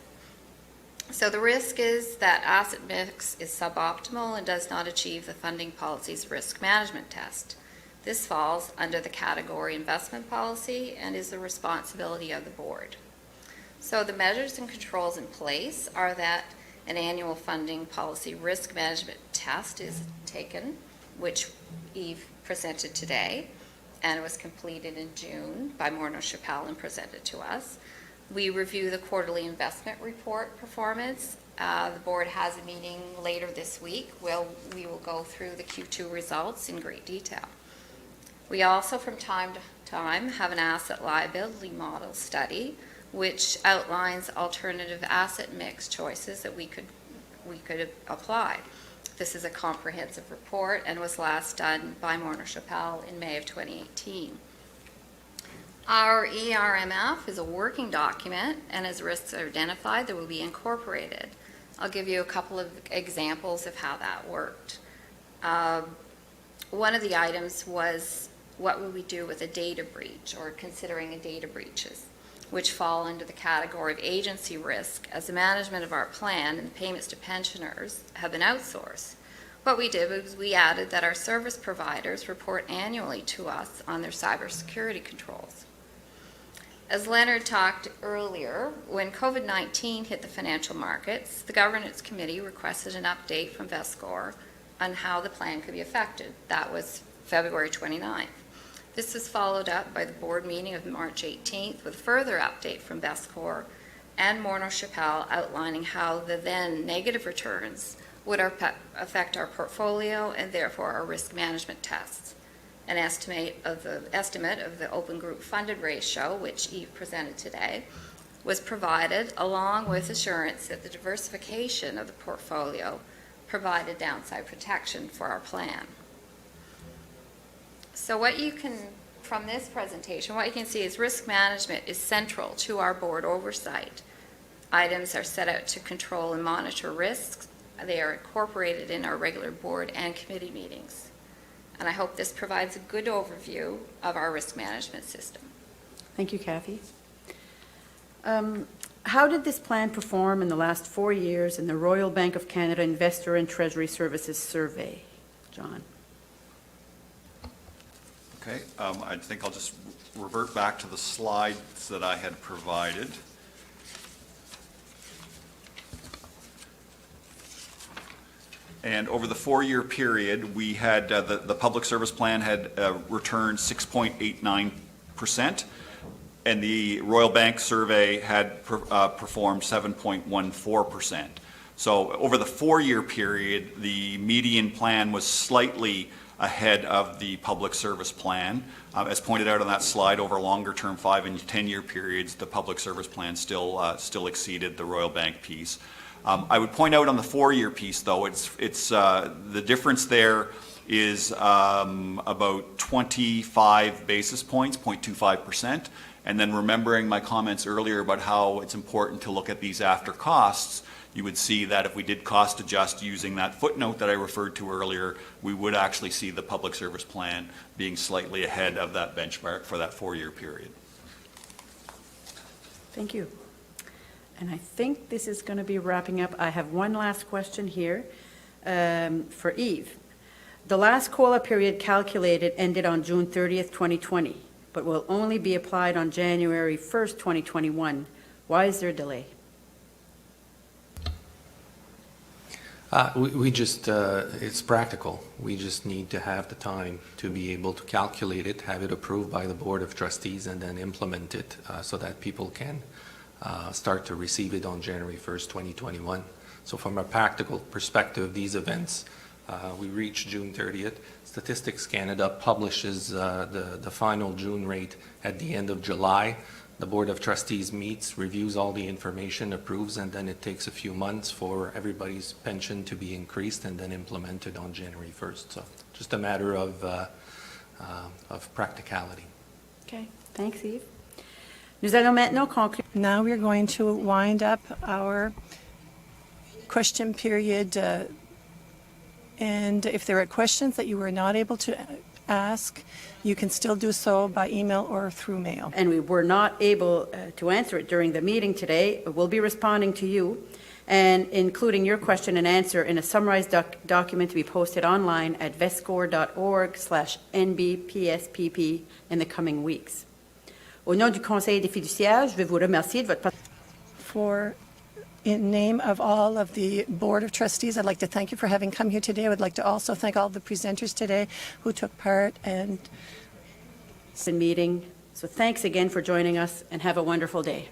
So the risk is that asset mix is suboptimal and does not achieve the funding policy's risk management test. This falls under the category investment policy and is the responsibility of the board. So the measures and controls in place are that an annual funding policy risk management test is taken, which Eve presented today, and it was completed in June by Morneau Chappelle and presented to us. We review the quarterly investment report performance. The board has a meeting later this week. We will go through the Q2 results in great detail. We also, from time to time, have an asset liability model study, which outlines alternative asset mix choices that we could apply. This is a comprehensive report and was last done by Morneau Chappelle in May of 2018. Our ERMF is a working document, and as risks are identified, they will be incorporated. I'll give you a couple of examples of how that worked. One of the items was, what would we do with a data breach, or considering a data breaches, which fall under the category of agency risk, as the management of our plan and the payments to pensioners have been outsourced. What we did was we added that our service providers report annually to us on their cybersecurity controls. As Leonard talked earlier, when COVID-19 hit the financial markets, the Governance Committee requested an update from VESCOR on how the plan could be affected. That was February 29th. This was followed up by the board meeting of March 18th with a further update from VESCOR and Morneau Chappelle outlining how the then negative returns would affect our portfolio and therefore our risk management tests. An estimate of the open group funded ratio, which Eve presented today, was provided, along with assurance that the diversification of the portfolio provided downside protection for our plan. So what you can, from this presentation, what you can see is risk management is central to our board oversight. Items are set out to control and monitor risks. They are incorporated in our regular board and committee meetings. And I hope this provides a good overview of our risk management system. Thank you, Kathy. How did this plan perform in the last 4 years in the Royal Bank of Canada Investor and Treasury Services Survey? John. Okay, I think I'll just revert back to the slides that I had provided. And over the 4-year period, we had, the public service plan had returned 6.89%, and the Royal Bank survey had performed 7.14%. So over the 4-year period, the median plan was slightly ahead of the public service plan. As pointed out on that slide, over longer-term 5- and 10-year periods, the public service plan still exceeded the Royal Bank piece. I would point out on the 4-year piece, though, it's the difference there is about 25 basis points, 0.25%. And then remembering my comments earlier about how it's important to look at these after costs, you would see that if we did cost adjust using that footnote that I referred to earlier, we would actually see the public service plan being slightly ahead of that benchmark for that 4-year period. Thank you. And I think this is going to be wrapping up. I have one last question here for Yves. The last COLA period calculated ended on June 30th, 2020, but will only be applied on January 1st, 2021. Why is there a delay? We just, it's practical. We just need to have the time to be able to calculate it, have it approved by the Board of Trustees, and then implement it so that people can start to receive it on January 1st, 2021. So from a practical perspective, these events, we reach June 30th. Statistics Canada publishes the final June rate at the end of July. The Board of Trustees meets, reviews all the information, approves, and then it takes a few months for everybody's pension to be increased and then implemented on January 1st. So just a matter of practicality. Okay, thanks, Yves. Nous allons maintenant conclure. Now we're going to wind up our question period. And if there are questions that you were not able to ask, you can still do so by email or through mail. And we were not able to answer it during the meeting today. We'll be responding to you and including your question and answer in a summarized document to be posted online at vescore.org/NBPSPP in the coming weeks. Au nom du Conseil des fiduciaires, je veux vous remercier de votre In name of all of the Board of Trustees, I'd like to thank you for having come here today. I would like to also thank all the presenters today who took part and meeting. So thanks again for joining us and have a wonderful day.